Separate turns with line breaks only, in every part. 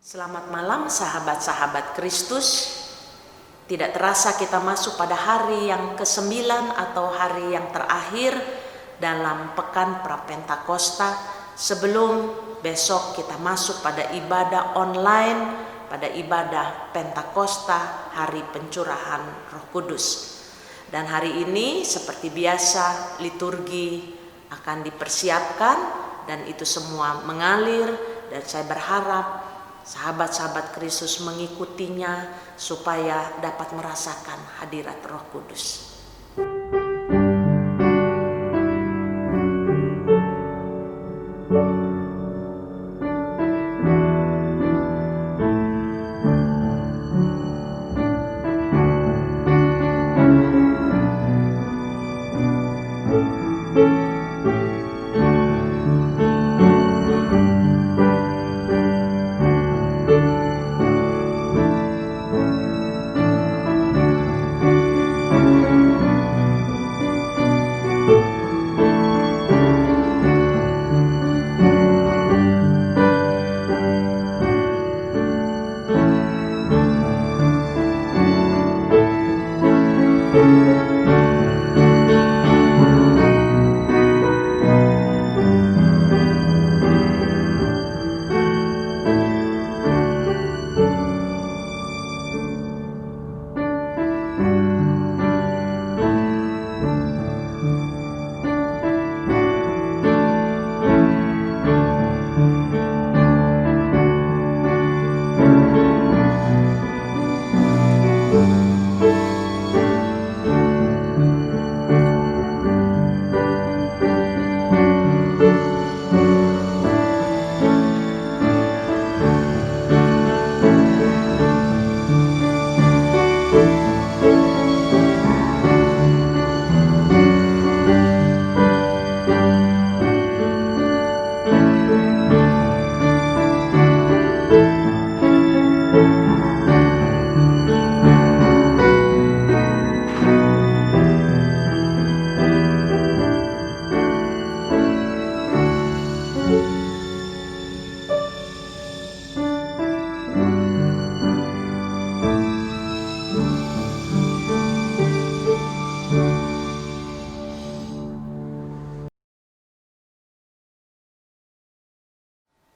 Selamat malam sahabat-sahabat Kristus. Tidak terasa kita masuk pada hari yang ke-9 atau hari yang terakhir dalam pekan Prapentakosta sebelum besok kita masuk pada ibadah online, pada ibadah Pentakosta, hari pencurahan Roh Kudus. Dan hari ini seperti biasa liturgi akan dipersiapkan dan itu semua mengalir, dan saya berharap sahabat-sahabat Kristus mengikutinya supaya dapat merasakan hadirat Roh Kudus.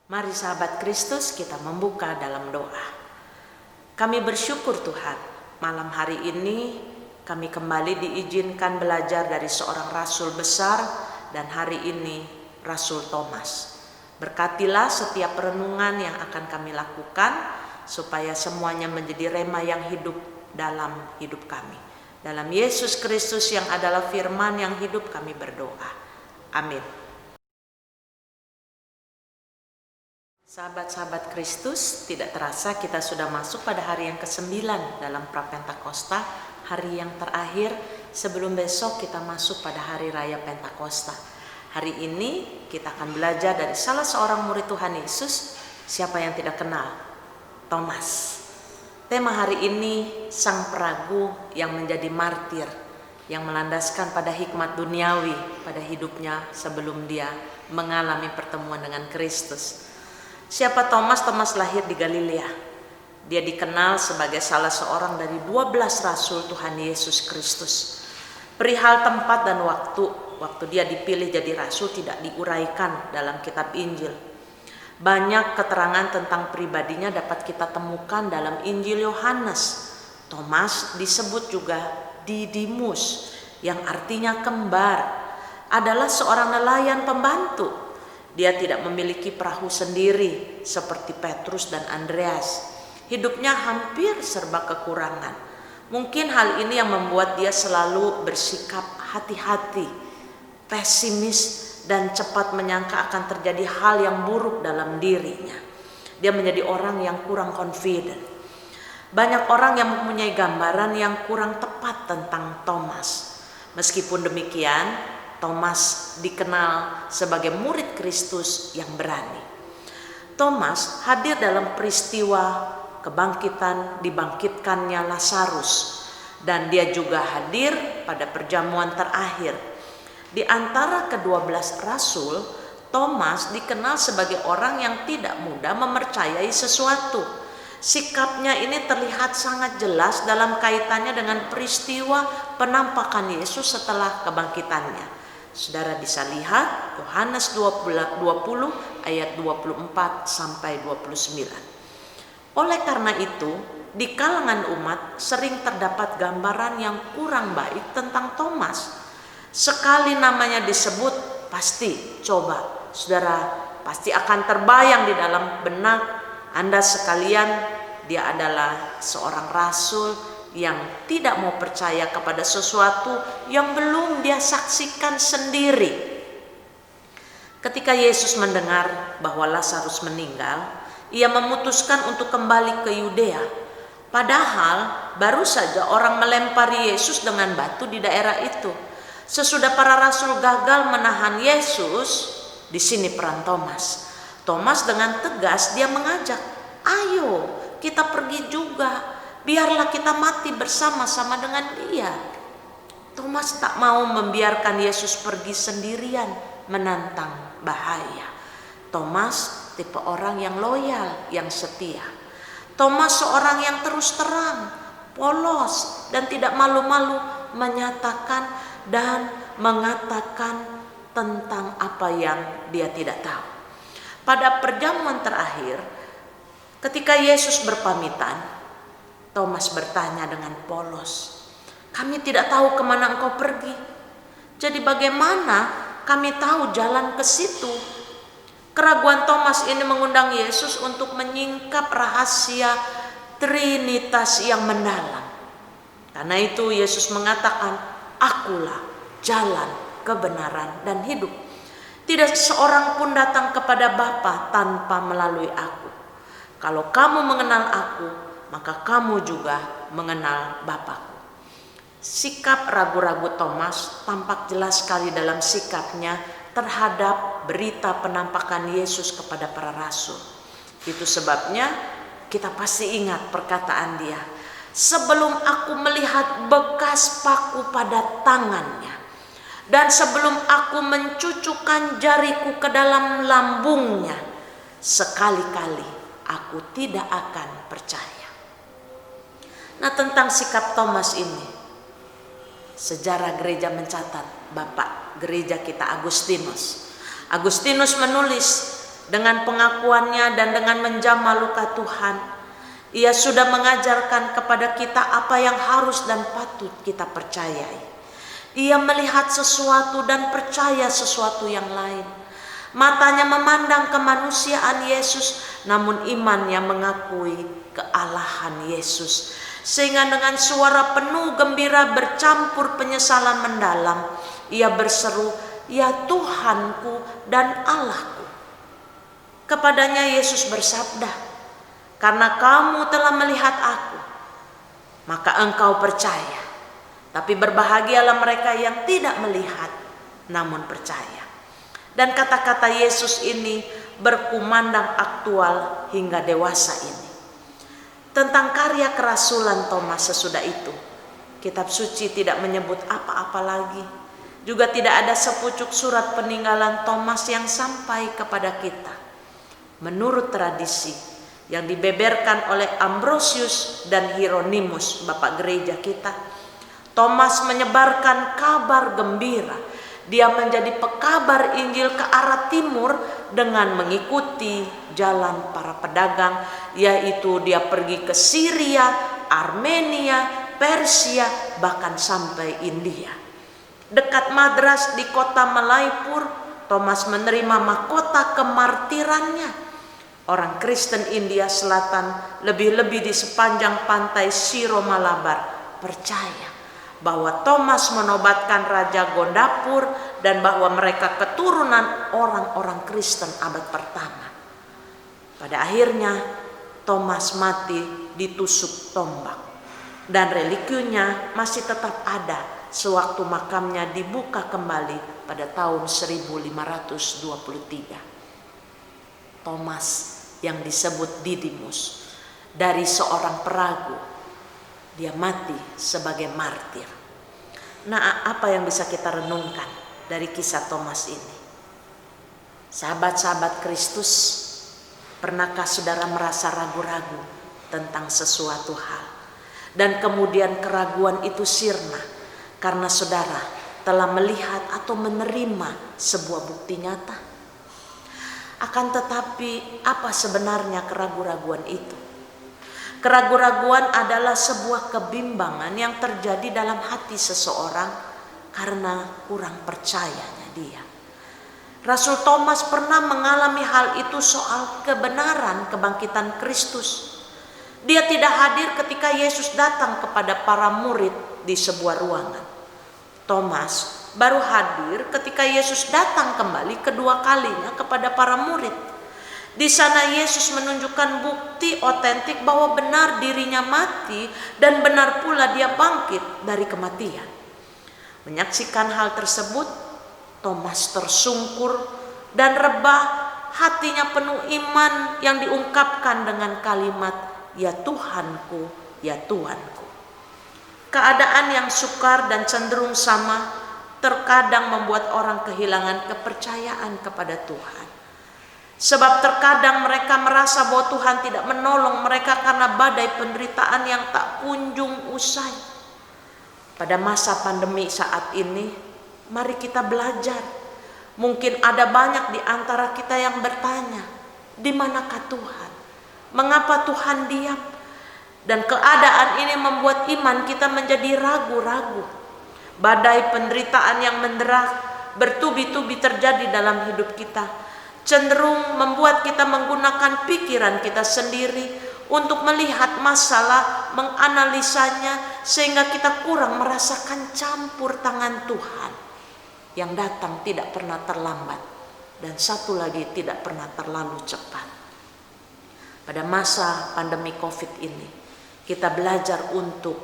Mari sahabat Kristus, kita membuka dalam doa. Kami bersyukur Tuhan, malam hari ini kami kembali diizinkan belajar dari seorang rasul besar, dan hari ini Rasul Thomas. Berkatilah setiap renungan yang akan kami lakukan supaya semuanya menjadi rema yang hidup dalam hidup kami. Dalam Yesus Kristus yang adalah firman yang hidup kami berdoa. Amin. Sahabat-sahabat Kristus, tidak terasa kita sudah masuk pada hari yang ke-9 dalam Prapentakosta, hari yang terakhir sebelum besok kita masuk pada hari raya Pentakosta. Hari ini kita akan belajar dari salah seorang murid Tuhan Yesus, siapa yang tidak kenal? Thomas. Tema hari ini, sang peragu yang menjadi martir, yang melandaskan pada hikmat duniawi pada hidupnya sebelum dia mengalami pertemuan dengan Kristus. Siapa Thomas? Thomas lahir di Galilea. Dia dikenal sebagai salah seorang dari 12 rasul Tuhan Yesus Kristus. Perihal tempat dan waktu dia dipilih jadi rasul tidak diuraikan dalam kitab Injil. Banyak keterangan tentang pribadinya dapat kita temukan dalam Injil Yohanes. Thomas disebut juga Didimus, yang artinya kembar, adalah seorang nelayan pembantu. Dia tidak memiliki perahu sendiri seperti Petrus dan Andreas. Hidupnya hampir serba kekurangan. Mungkin hal ini yang membuat dia selalu bersikap hati-hati, pesimis, dan cepat menyangka akan terjadi hal yang buruk dalam dirinya. Dia menjadi orang yang kurang confident. Banyak orang yang mempunyai gambaran yang kurang tepat tentang Thomas. Meskipun demikian, Thomas dikenal sebagai murid Kristus yang berani. Thomas hadir dalam peristiwa dibangkitkannya Lazarus, dan dia juga hadir pada perjamuan terakhir. Di antara ke-12 rasul, Thomas dikenal sebagai orang yang tidak mudah mempercayai sesuatu. Sikapnya ini terlihat sangat jelas dalam kaitannya dengan peristiwa penampakan Yesus setelah kebangkitannya. Saudara bisa lihat Yohanes 20 ayat 24 sampai 29. Oleh karena itu, di kalangan umat sering terdapat gambaran yang kurang baik tentang Thomas. Sekali namanya disebut, pasti coba saudara pasti akan terbayang di dalam benak Anda sekalian, dia adalah seorang rasul yang tidak mau percaya kepada sesuatu yang belum dia saksikan sendiri. Ketika Yesus mendengar bahwa Lazarus meninggal, ia memutuskan untuk kembali ke Yudea. Padahal baru saja orang melempari Yesus dengan batu di daerah itu. Sesudah para rasul gagal menahan Yesus, di sini peran Thomas. Thomas dengan tegas dia mengajak, ayo kita pergi juga, biarlah kita mati bersama-sama dengan dia. Thomas tak mau membiarkan Yesus pergi sendirian menantang bahaya. Thomas tipe orang yang loyal, yang setia. Thomas seorang yang terus terang, polos, dan tidak malu-malu menyatakan dan mengatakan tentang apa yang dia tidak tahu. Pada perjamuan terakhir, ketika Yesus berpamitan, Thomas bertanya dengan polos, kami tidak tahu kemana engkau pergi. Jadi bagaimana kami tahu jalan ke situ? Keraguan Thomas ini mengundang Yesus untuk menyingkap rahasia Trinitas yang mendalam. Karena itu Yesus mengatakan, akulah jalan, kebenaran, dan hidup. Tidak seorang pun datang kepada Bapa tanpa melalui aku. Kalau kamu mengenal aku, maka kamu juga mengenal Bapakku. Sikap ragu-ragu Thomas tampak jelas sekali dalam sikapnya terhadap berita penampakan Yesus kepada para rasul. Itu sebabnya kita pasti ingat perkataan dia, sebelum aku melihat bekas paku pada tangannya, dan sebelum aku mencucukkan jariku ke dalam lambungnya, sekali-kali aku tidak akan percaya. Nah, tentang sikap Thomas ini, sejarah gereja mencatat, Bapak gereja kita Agustinus menulis dengan pengakuannya dan dengan menjamah luka Tuhan, ia sudah mengajarkan kepada kita apa yang harus dan patut kita percayai. Ia melihat sesuatu dan percaya sesuatu yang lain. Matanya memandang kemanusiaan Yesus, namun imannya mengakui kealahan Yesus. Sehingga dengan suara penuh gembira bercampur penyesalan mendalam, ia berseru, ya Tuhanku dan Allahku. Kepadanya Yesus bersabda, karena kamu telah melihat aku, maka engkau percaya. Tapi berbahagialah mereka yang tidak melihat, namun percaya. Dan kata-kata Yesus ini berkumandang aktual hingga dewasa ini. Tentang karya kerasulan Thomas sesudah itu, kitab suci tidak menyebut apa-apa lagi. Juga tidak ada sepucuk surat peninggalan Thomas yang sampai kepada kita. Menurut tradisi yang dibeberkan oleh Ambrosius dan Hieronymus, bapak gereja kita, Thomas menyebarkan kabar gembira. Dia menjadi pekabar Injil ke arah timur dengan mengikuti jalan para pedagang, yaitu dia pergi ke Syria, Armenia, Persia, bahkan sampai India. Dekat Madras di kota Malaipur, Thomas menerima mahkota kemartirannya. Orang Kristen India Selatan, lebih-lebih di sepanjang pantai Siro Malabar, percaya bahwa Thomas menobatkan Raja Gondapur dan bahwa mereka keturunan orang-orang Kristen abad pertama. Pada akhirnya Thomas mati ditusuk tombak dan relikunya masih tetap ada sewaktu makamnya dibuka kembali pada tahun 1523. Thomas yang disebut Didimus, dari seorang peragu, dia mati sebagai martir. Nah, apa yang bisa kita renungkan dari kisah Thomas ini? Sahabat-sahabat Kristus, pernahkah saudara merasa ragu-ragu tentang sesuatu hal? Dan kemudian keraguan itu sirna karena saudara telah melihat atau menerima sebuah bukti nyata. Akan tetapi, apa sebenarnya keraguan-raguan itu? Keraguan-raguan adalah sebuah kebimbangan yang terjadi dalam hati seseorang karena kurang percayanya dia. Rasul Thomas pernah mengalami hal itu soal kebenaran kebangkitan Kristus. Dia tidak hadir ketika Yesus datang kepada para murid di sebuah ruangan. Thomas baru hadir ketika Yesus datang kembali kedua kalinya kepada para murid. Di sana Yesus menunjukkan bukti otentik bahwa benar dirinya mati dan benar pula dia bangkit dari kematian. Menyaksikan hal tersebut, Thomas tersungkur dan rebah, hatinya penuh iman yang diungkapkan dengan kalimat, "Ya Tuhanku, ya Tuhanku." Keadaan yang sukar dan cenderung sama terkadang membuat orang kehilangan kepercayaan kepada Tuhan. Sebab terkadang mereka merasa bahwa Tuhan tidak menolong mereka karena badai penderitaan yang tak kunjung usai. Pada masa pandemi saat ini, mari kita belajar. Mungkin ada banyak di antara kita yang bertanya, di manakah Tuhan? Mengapa Tuhan diam? Dan keadaan ini membuat iman kita menjadi ragu-ragu. Badai penderitaan yang mendera bertubi-tubi terjadi dalam hidup kita, cenderung membuat kita menggunakan pikiran kita sendiri untuk melihat masalah, menganalisanya, sehingga kita kurang merasakan campur tangan Tuhan yang datang tidak pernah terlambat, dan satu lagi tidak pernah terlalu cepat. Pada masa pandemi COVID ini, kita belajar untuk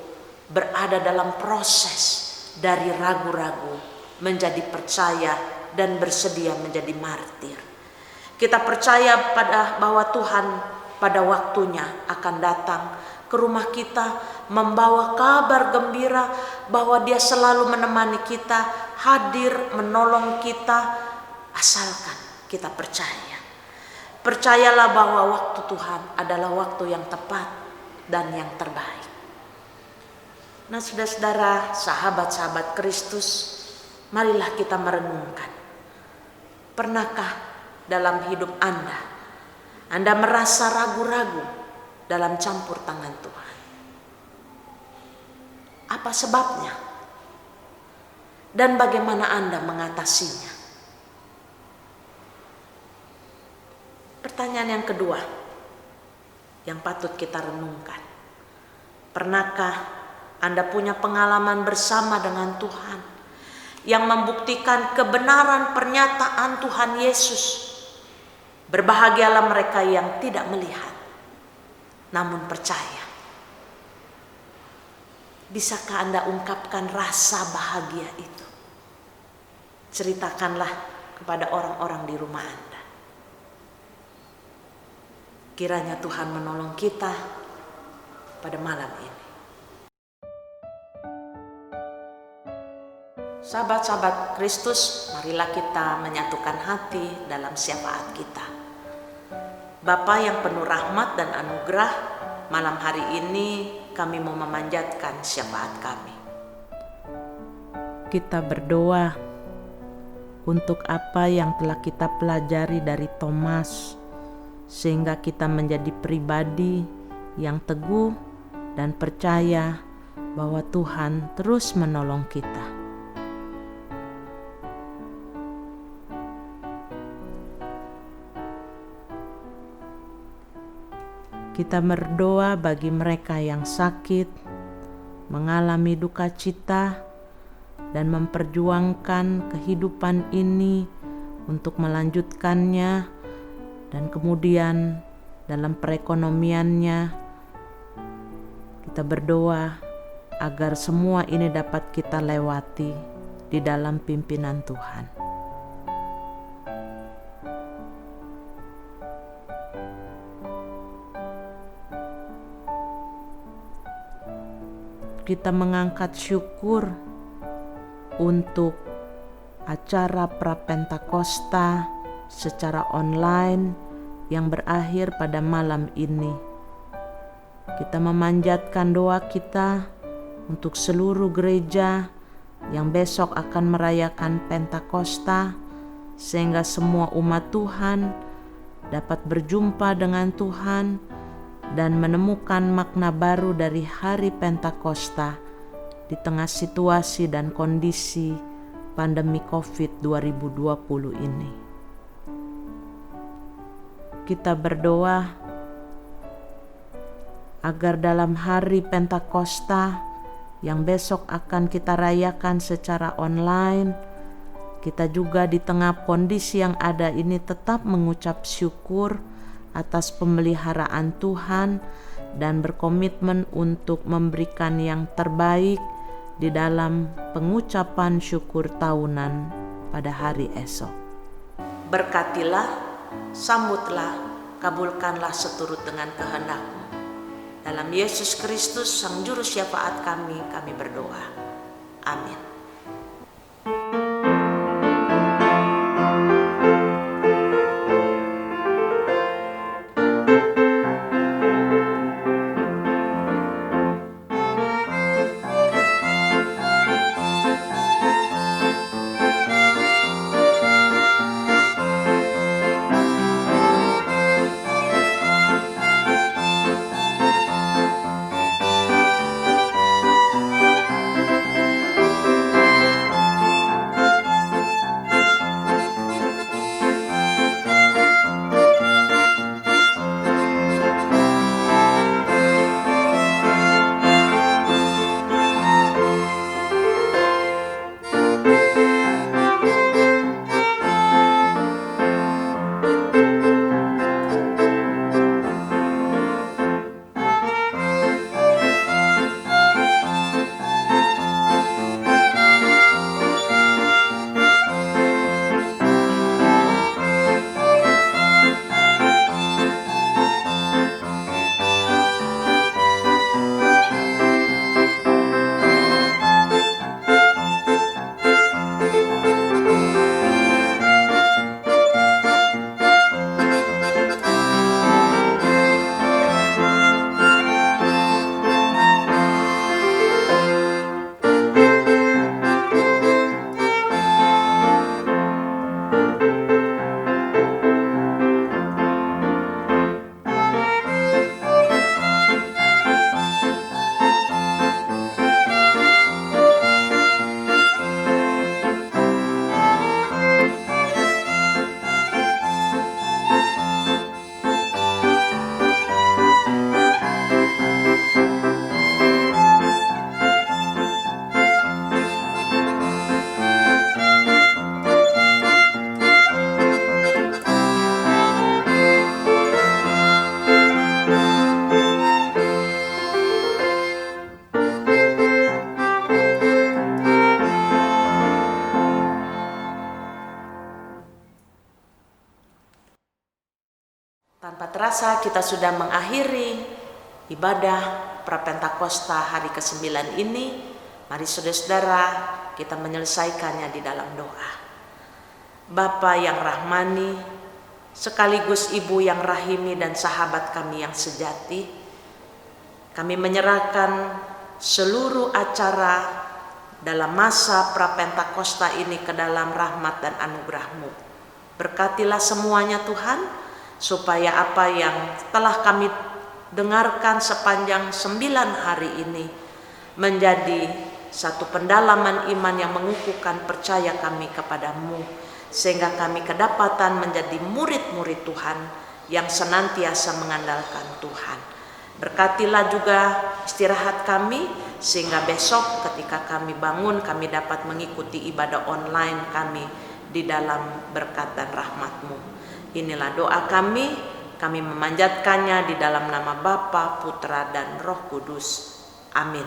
berada dalam proses dari ragu-ragu menjadi percaya dan bersedia menjadi martir. Kita percaya bahwa Tuhan pada waktunya akan datang ke rumah kita membawa kabar gembira bahwa Dia selalu menemani kita, hadir menolong kita, asalkan kita percaya. Percayalah bahwa waktu Tuhan adalah waktu yang tepat dan yang terbaik. Nah, saudara-saudara, sahabat-sahabat Kristus, marilah kita merenungkan. Pernahkah dalam hidup Anda merasa ragu-ragu dalam campur tangan Tuhan? Apa sebabnya? Dan bagaimana Anda mengatasinya? Pertanyaan yang kedua yang patut kita renungkan. Pernahkah Anda punya pengalaman bersama dengan Tuhan yang membuktikan kebenaran pernyataan Tuhan Yesus? Berbahagialah mereka yang tidak melihat, namun percaya. Bisakah Anda ungkapkan rasa bahagia itu? Ceritakanlah kepada orang-orang di rumah Anda. Kiranya Tuhan menolong kita pada malam ini. Sahabat-sahabat Kristus, marilah kita menyatukan hati dalam syafaat kita. Bapa yang penuh rahmat dan anugerah, malam hari ini kami mau memanjatkan syafaat kami. Kita berdoa untuk apa yang telah kita pelajari dari Thomas, sehingga kita menjadi pribadi yang teguh dan percaya bahwa Tuhan terus menolong kita. Kita berdoa bagi mereka yang sakit, mengalami duka cita, dan memperjuangkan kehidupan ini untuk melanjutkannya, dan kemudian dalam perekonomiannya. Kita berdoa agar semua ini dapat kita lewati di dalam pimpinan Tuhan. Kita mengangkat syukur untuk acara Prapentakosta secara online yang berakhir pada malam ini. Kita memanjatkan doa kita untuk seluruh gereja yang besok akan merayakan Pentakosta, sehingga semua umat Tuhan dapat berjumpa dengan Tuhan dan menemukan makna baru dari hari Pentakosta di tengah situasi dan kondisi pandemi COVID 2020 ini. Kita berdoa agar dalam hari Pentakosta yang besok akan kita rayakan secara online, kita juga di tengah kondisi yang ada ini tetap mengucap syukur atas pemeliharaan Tuhan dan berkomitmen untuk memberikan yang terbaik di dalam pengucapan syukur tahunan pada hari esok. Berkatilah, sambutlah, kabulkanlah seturut dengan kehendak-Mu. Dalam Yesus Kristus, Sang Juru Syafaat kami berdoa. Amin. Tanpa terasa kita sudah mengakhiri ibadah Prapentakosta hari ke-9 ini. Mari saudara-saudara kita menyelesaikannya di dalam doa. Bapa yang rahmani, sekaligus Ibu yang rahimi dan sahabat kami yang sejati, kami menyerahkan seluruh acara dalam masa Prapentakosta ini ke dalam rahmat dan anugerah-Mu. Berkatilah semuanya Tuhan, supaya apa yang telah kami dengarkan sepanjang 9 hari ini menjadi satu pendalaman iman yang mengukuhkan percaya kami kepada-Mu, sehingga kami kedapatan menjadi murid-murid Tuhan yang senantiasa mengandalkan Tuhan. Berkatilah juga istirahat kami, sehingga besok ketika kami bangun kami dapat mengikuti ibadah online kami di dalam berkat dan rahmat-Mu. Inilah doa kami memanjatkannya di dalam nama Bapa, Putra, dan Roh Kudus. Amin.